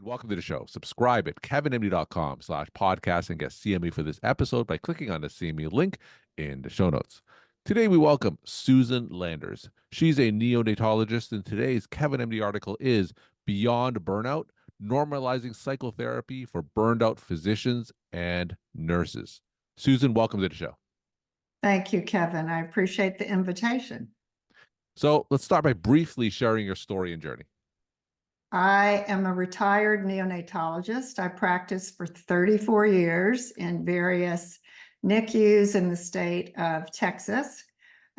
And welcome to the show. Subscribe at kevinmd.com/podcast and get CME for this episode by clicking on the CME link in the show notes. Today, we welcome Susan Landers. She's a neonatologist, and today's KevinMD article is Beyond Burnout, Normalizing Psychotherapy for Burned Out Physicians and Nurses. Susan, welcome to the show. Thank you, Kevin. I appreciate the invitation. So let's start by briefly sharing your story and journey. I am a retired neonatologist. I practiced for 34 years in various NICUs in the state of Texas,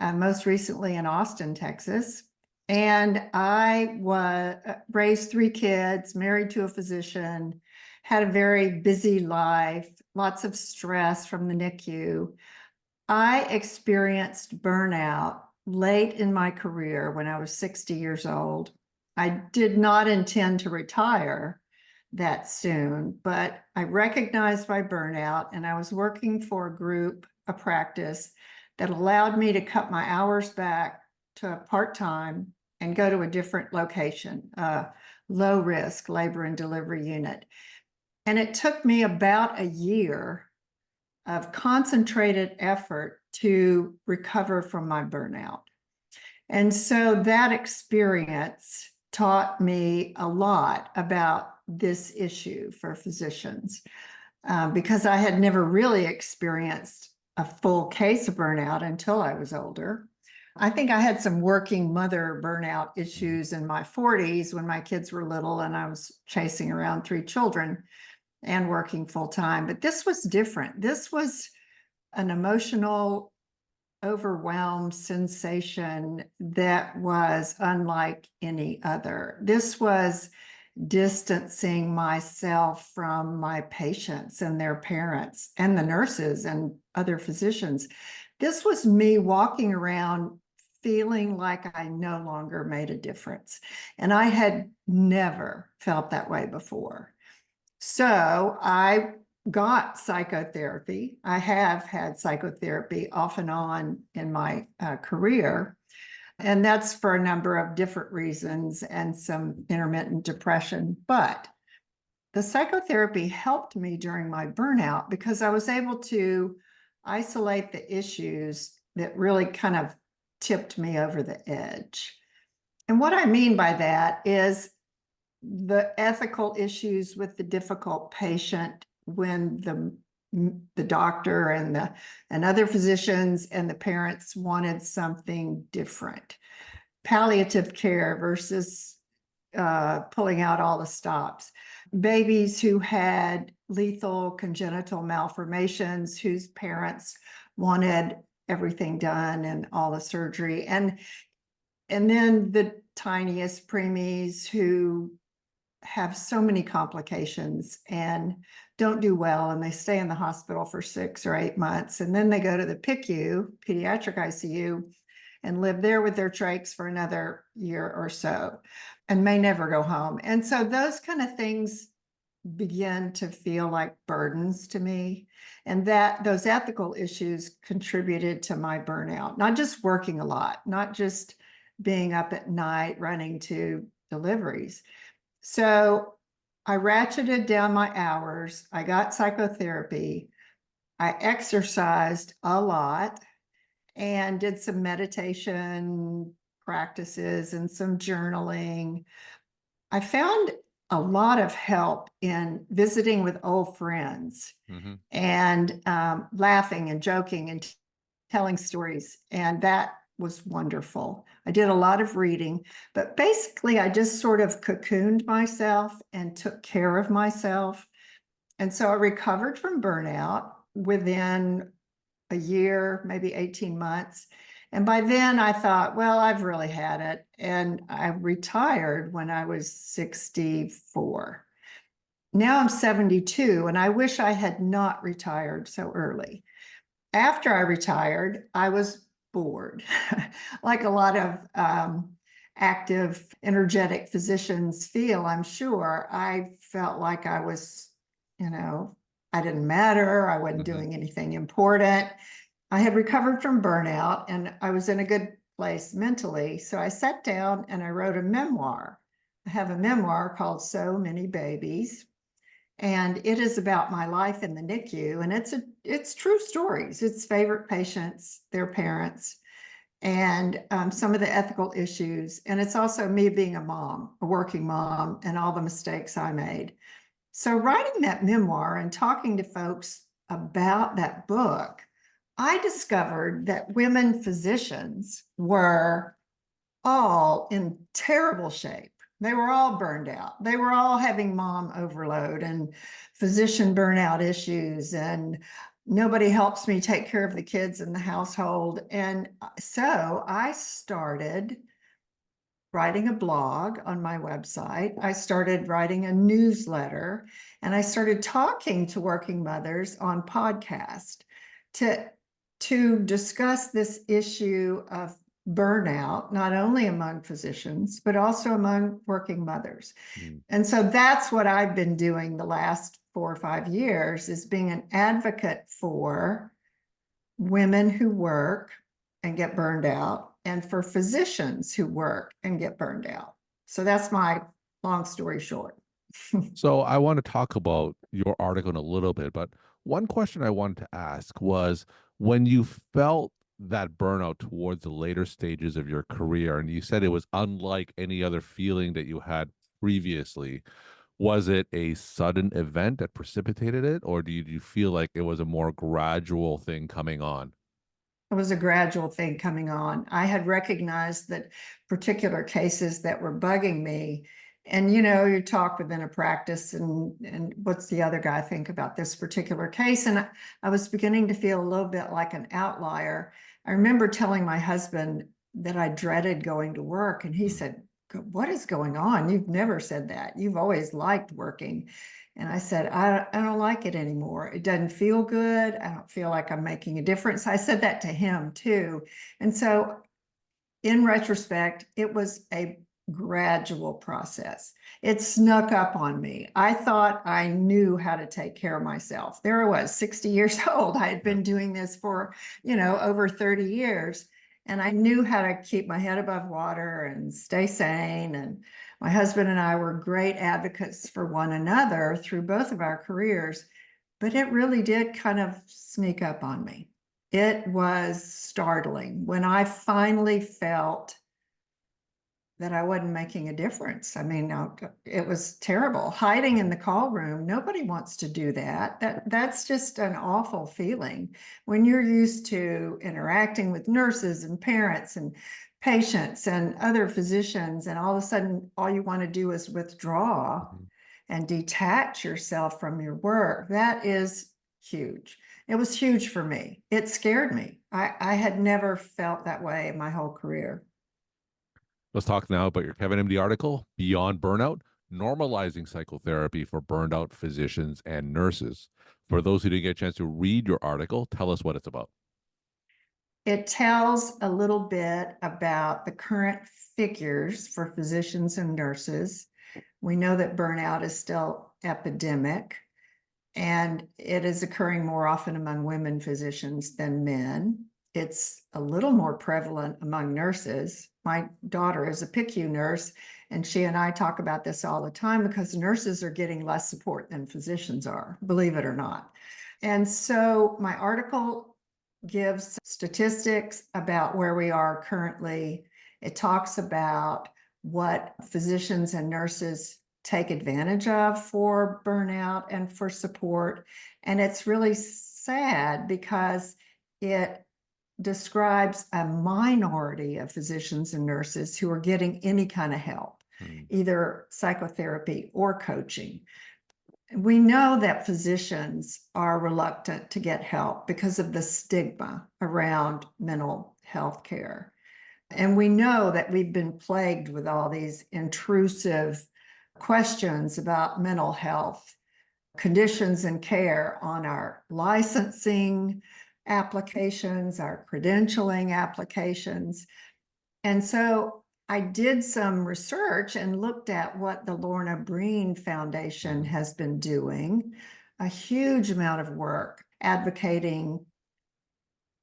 most recently in Austin, Texas. And I raised 3 kids, married to a physician, had a very busy life, lots of stress from the NICU. I experienced burnout late in my career when I was 60 years old. I did not intend to retire that soon, but I recognized my burnout, and I was working for a practice that allowed me to cut my hours back to part-time and go to a different location, a low-risk labor and delivery unit. And it took me about a year of concentrated effort to recover from my burnout. And so that experience taught me a lot about this issue for physicians because I had never really experienced a full case of burnout until I was older. I think I had some working mother burnout issues in my 40s when my kids were little and I was chasing around 3 children and working full time. But this was different. This was an emotional overwhelmed sensation that was unlike any other. This was distancing myself from my patients and their parents and the nurses and other physicians. This was me walking around feeling like I no longer made a difference. And I had never felt that way before. So I got psychotherapy. I have had psychotherapy off and on in my career, and that's for a number of different reasons and some intermittent depression. But the psychotherapy helped me during my burnout because I was able to isolate the issues that really kind of tipped me over the edge. And what I mean by that is the ethical issues with the difficult patient when the doctor and other physicians and the parents wanted something different. Palliative care versus pulling out all the stops. Babies who had lethal congenital malformations whose parents wanted everything done and all the surgery. And then the tiniest preemies who have so many complications and don't do well, and they stay in the hospital for 6 or 8 months, and then they go to the PICU, pediatric ICU, and live there with their trachs for another year or so, and may never go home. And so those kind of things begin to feel like burdens to me, and that those ethical issues contributed to my burnout. Not just working a lot, not just being up at night running to deliveries. So I ratcheted down my hours. I got psychotherapy. I exercised a lot and did some meditation practices and some journaling. I found a lot of help in visiting with old friends and laughing and joking and telling stories. And that was wonderful. I did a lot of reading, but basically I just sort of cocooned myself and took care of myself. And so I recovered from burnout within a year, maybe 18 months. And by then I thought, well, I've really had it. And I retired when I was 64. Now I'm 72, and I wish I had not retired so early. After I retired, I was bored, like a lot of active, energetic physicians feel, I'm sure. I felt like I was, I didn't matter. I wasn't doing anything important. I had recovered from burnout and I was in a good place mentally. So I sat down and I wrote a memoir have a memoir called So Many Babies, and it is about my life in the NICU, and it's true stories. It's favorite patients, their parents, and some of the ethical issues. And it's also me being a mom, a working mom, and all the mistakes I made. So writing that memoir and talking to folks about that book, I discovered that women physicians were all in terrible shape. They were all burned out. They were all having mom overload and physician burnout issues, and nobody helps me take care of the kids in the household. And so I started writing a blog on my website. I started writing a newsletter, and I started talking to working mothers on podcast to, to discuss this issue of burnout, not only among physicians, but also among working mothers. Mm. And so that's what I've been doing the last 4 or 5 years, is being an advocate for women who work and get burned out, and for physicians who work and get burned out. So that's my long story short. So I want to talk about your article in a little bit, but one question I wanted to ask was when you felt that burnout towards the later stages of your career, and you said it was unlike any other feeling that you had previously, was it a sudden event that precipitated it, or do you feel like it was a more gradual thing coming on? It was a gradual thing coming on. I had recognized that particular cases that were bugging me. And you talk within a practice, and what's the other guy think about this particular case? And I was beginning to feel a little bit like an outlier. I remember telling my husband that I dreaded going to work, and he said, "What is going on? You've never said that. You've always liked working." And I said, I don't like it anymore. It doesn't feel good. I don't feel like I'm making a difference. I said that to him too. And so in retrospect, it was a gradual process. It snuck up on me. I thought I knew how to take care of myself. There I was, 60 years old. I had Yeah. been doing this for, over 30 years. And I knew how to keep my head above water and stay sane. And my husband and I were great advocates for one another through both of our careers. But it really did kind of sneak up on me. It was startling when I finally felt that I wasn't making a difference. I mean, it was terrible. Hiding in the call room, nobody wants to do that. That's just an awful feeling when you're used to interacting with nurses and parents and patients and other physicians, and all of a sudden, all you want to do is withdraw Mhm. and detach yourself from your work. That is huge. It was huge for me. It scared me. I had never felt that way in my whole career. Let's talk now about your KevinMD article, Beyond Burnout, Normalizing Psychotherapy for Burned Out Physicians and Nurses. For those who didn't get a chance to read your article, tell us what it's about. It tells a little bit about the current figures for physicians and nurses. We know that burnout is still epidemic, and it is occurring more often among women physicians than men. It's a little more prevalent among nurses. My daughter is a PICU nurse, and she and I talk about this all the time because nurses are getting less support than physicians are, believe it or not. And so my article gives statistics about where we are currently. It talks about what physicians and nurses take advantage of for burnout and for support. And it's really sad because it describes a minority of physicians and nurses who are getting any kind of help, Mm. either psychotherapy or coaching. We know that physicians are reluctant to get help because of the stigma around mental health care. And we know that we've been plagued with all these intrusive questions about mental health conditions and care on our licensing applications, our credentialing applications. And so I did some research and looked at what the Lorna Breen Foundation Mhm. has been doing, a huge amount of work advocating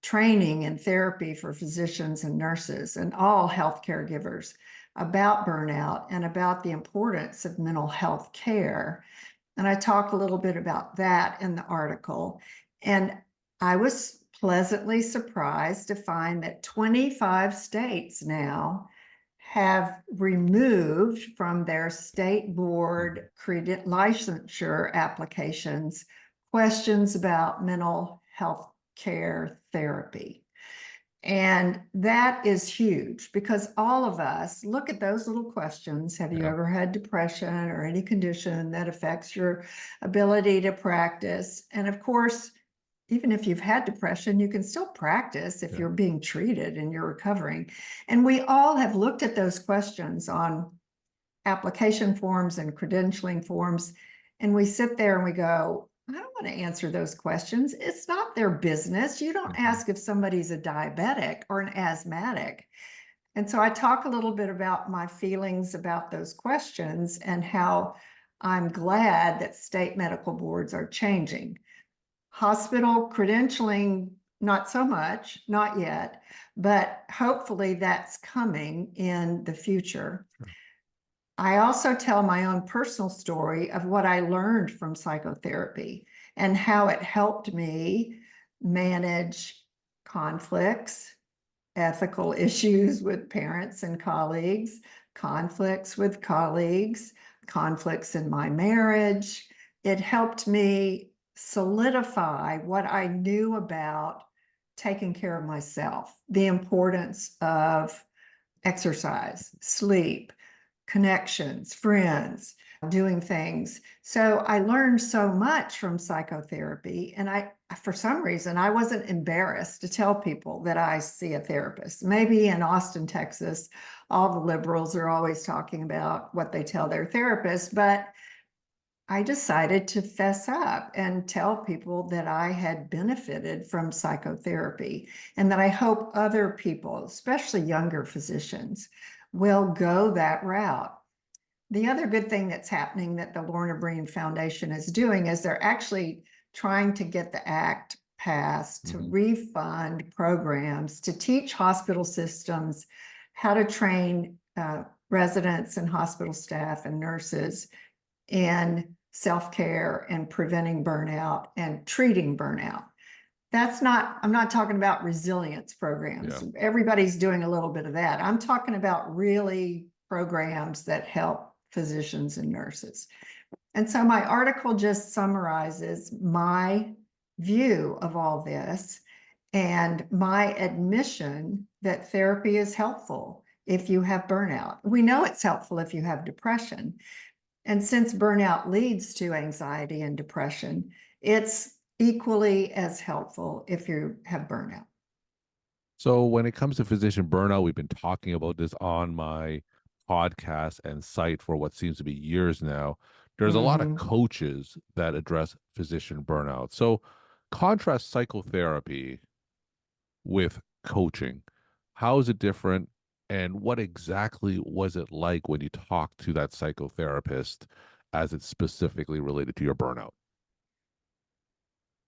training and therapy for physicians and nurses and all health caregivers. about burnout and about the importance of mental health care. And I talk a little bit about that in the article. And I was pleasantly surprised to find that 25 states now have removed from their state board licensure applications questions about mental health care therapy. And that is huge because all of us look at those little questions. Have you ever had depression or any condition that affects your ability to practice? And of course, even if you've had depression, you can still practice if you're being treated and you're recovering. And we all have looked at those questions on application forms and credentialing forms, and we sit there and we go, I don't want to answer those questions. It's not their business. You don't ask if somebody's a diabetic or an asthmatic. And so I talk a little bit about my feelings about those questions and how I'm glad that state medical boards are changing. Hospital credentialing, not so much, not yet, but hopefully that's coming in the future. I also tell my own personal story of what I learned from psychotherapy and how it helped me manage conflicts, ethical issues with parents and colleagues, conflicts with colleagues, conflicts in my marriage. It helped me solidify what I knew about taking care of myself, the importance of exercise, sleep, connections, friends, doing things. So I learned so much from psychotherapy. And for some reason, I wasn't embarrassed to tell people that I see a therapist. Maybe in Austin, Texas, all the liberals are always talking about what they tell their therapists, but I decided to fess up and tell people that I had benefited from psychotherapy and that I hope other people, especially younger physicians, will go that route. The other good thing that's happening that the Lorna Breen Foundation is doing is they're actually trying to get the act passed to refund programs to teach hospital systems how to train residents and hospital staff and nurses in self-care and preventing burnout and treating burnout. I'm not talking about resilience programs. Everybody's doing a little bit of that. I'm talking about really programs that help physicians and nurses. And so my article just summarizes my view of all this and my admission that therapy is helpful if you have burnout. We know it's helpful if you have depression. And since burnout leads to anxiety and depression, it's equally as helpful if you have burnout. So when it comes to physician burnout, we've been talking about this on my podcast and site for what seems to be years now. There's a lot of coaches that address physician burnout. So contrast psychotherapy with coaching. How is it different? And what exactly was it like when you talked to that psychotherapist as it's specifically related to your burnout?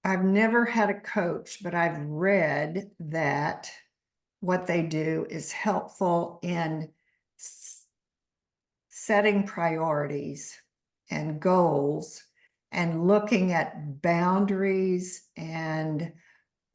I've never had a coach, but I've read that what they do is helpful in setting priorities and goals and looking at boundaries and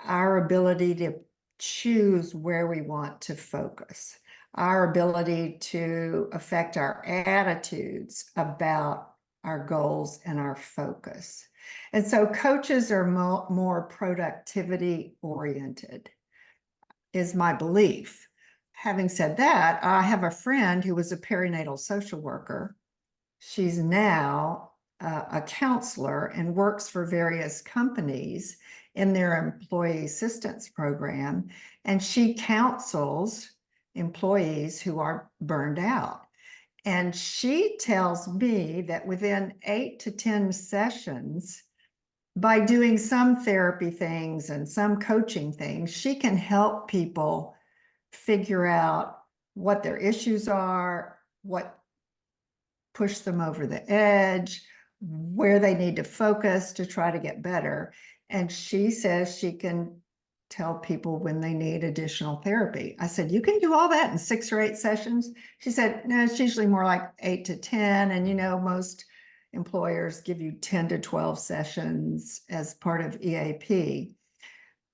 our ability to choose where we want to focus, our ability to affect our attitudes about our goals and our focus. And so coaches are more productivity oriented, is my belief. Having said that, I have a friend who was a perinatal social worker. She's now a counselor and works for various companies in their employee assistance program. And she counsels employees who are burned out. And she tells me that within 8 to 10 sessions, by doing some therapy things and some coaching things, she can help people figure out what their issues are, what push them over the edge, where they need to focus to try to get better. And she says she can tell people when they need additional therapy. I said, you can do all that in 6 or 8 sessions. She said, no, it's usually more like 8 to 10. And, most employers give you 10 to 12 sessions as part of EAP.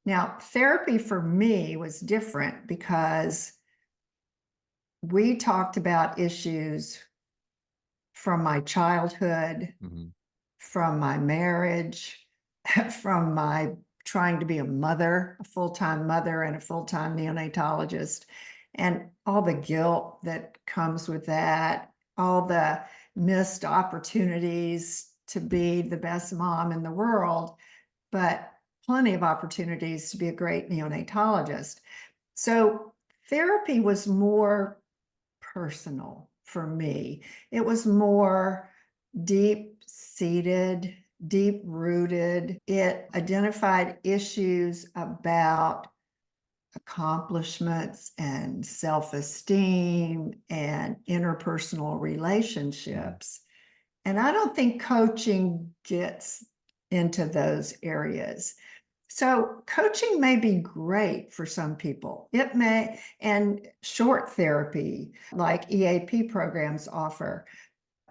Now, therapy for me was different because we talked about issues from my childhood, Mm-hmm. from my marriage, from my trying to be a mother, a full-time mother and a full-time neonatologist, and all the guilt that comes with that, all the missed opportunities to be the best mom in the world, but plenty of opportunities to be a great neonatologist. So therapy was more personal for me. It was more deep-seated, deep-rooted. It identified issues about accomplishments and self-esteem and interpersonal relationships. And I don't think coaching gets into those areas. So coaching may be great for some people. It may, and short therapy like EAP programs offer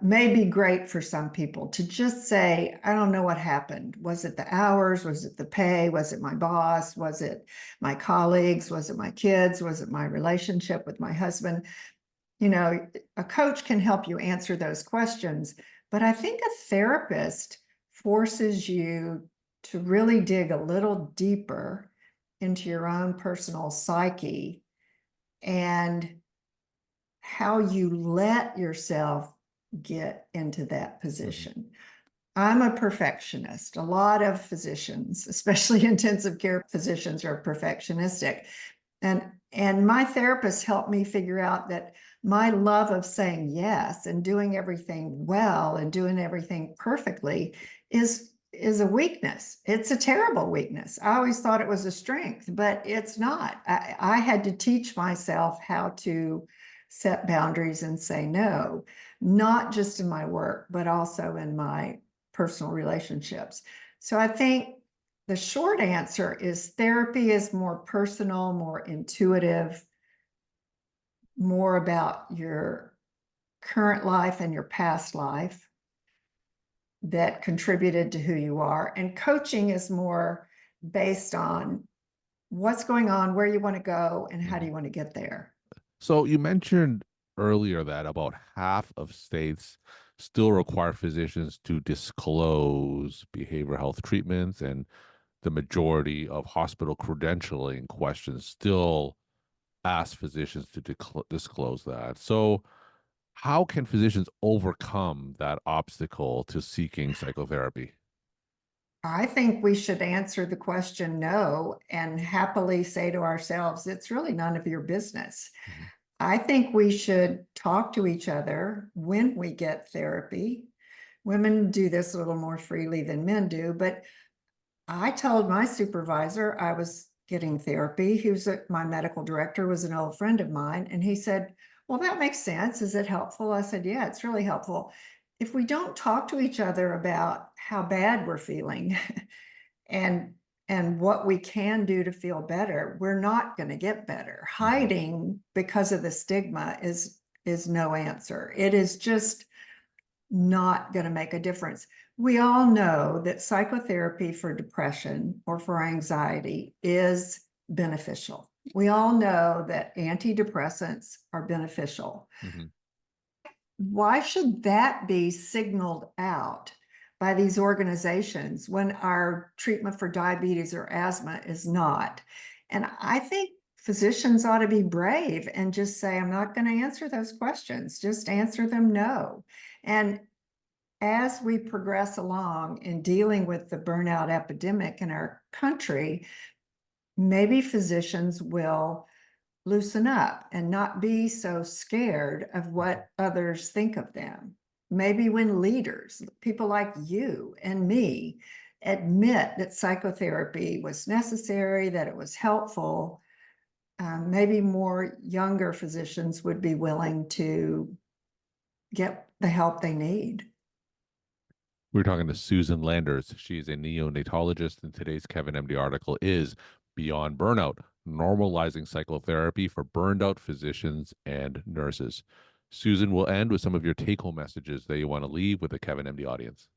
may be great for some people to just say, I don't know what happened. Was it the hours? Was it the pay? Was it my boss? Was it my colleagues? Was it my kids? Was it my relationship with my husband? A coach can help you answer those questions, but I think a therapist forces you to really dig a little deeper into your own personal psyche and how you let yourself get into that position. I'm a perfectionist. A lot of physicians, especially intensive care physicians, are perfectionistic. And my therapist helped me figure out that my love of saying yes and doing everything well and doing everything perfectly is a weakness. It's a terrible weakness. I always thought it was a strength, but it's not. I had to teach myself how to set boundaries and say no, not just in my work, but also in my personal relationships. So I think the short answer is therapy is more personal, more intuitive, more about your current life and your past life that contributed to who you are. And coaching is more based on what's going on, where you want to go, and how do Mm-hmm. you want to get there. So you mentioned earlier that about half of states still require physicians to disclose behavioral health treatments, and the majority of hospital credentialing questions still ask physicians to disclose that. So, how can physicians overcome that obstacle to seeking psychotherapy? I think we should answer the question no and happily say to ourselves, it's really none of your business. Mhm. I think we should talk to each other when we get therapy. Women do this a little more freely than men do, but I told my supervisor I was getting therapy. My medical director was an old friend of mine, and he said, well, that makes sense. Is it helpful? I said, yeah, it's really helpful. If we don't talk to each other about how bad we're feeling and what we can do to feel better, we're not going to get better. Mhm. Hiding because of the stigma is no answer. It is just not going to make a difference. We all know that psychotherapy for depression or for anxiety is beneficial. We all know that antidepressants are beneficial. Mhm. Why should that be signaled out by these organizations when our treatment for diabetes or asthma is not? And I think physicians ought to be brave and just say, I'm not going to answer those questions. Just answer them no. And as we progress along in dealing with the burnout epidemic in our country, maybe physicians will loosen up and not be so scared of what others think of them. Maybe when leaders, people like you and me, admit that psychotherapy was necessary, that it was helpful, maybe more younger physicians would be willing to get the help they need. We're talking to Susan Landers. She's a neonatologist, and today's Kevin MD article is Beyond Burnout, Normalizing Psychotherapy for Burned Out Physicians and Nurses. Susan will end with some of your take home messages that you want to leave with the Kevin MD audience.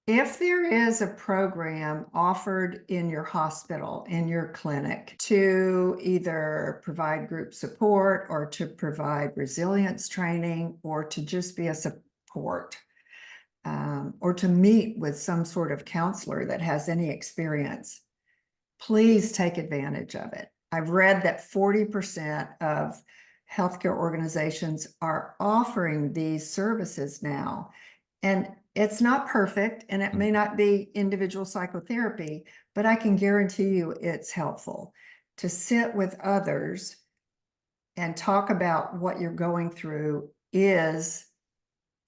If there is a program offered in your hospital, in your clinic, to either provide group support or to provide resilience training or to just be a support, or to meet with some sort of counselor that has any experience, please take advantage of it. I've read that 40% of healthcare organizations are offering these services now. And it's not perfect, and it may not be individual psychotherapy, but I can guarantee you it's helpful to sit with others and talk about what you're going through is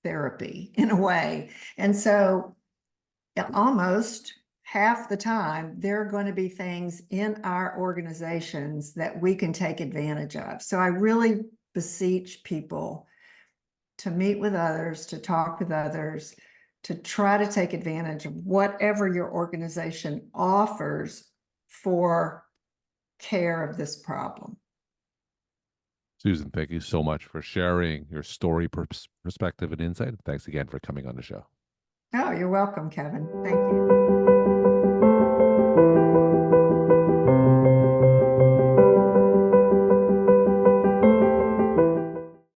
therapy in a way. And so almost half the time, there are going to be things in our organizations that we can take advantage of. So I really beseech people to meet with others, to talk with others, to try to take advantage of whatever your organization offers for care of this problem. Susan, thank you so much for sharing your story, perspective, and insight. Thanks again for coming on the show. Oh, you're welcome, Kevin. Thank you.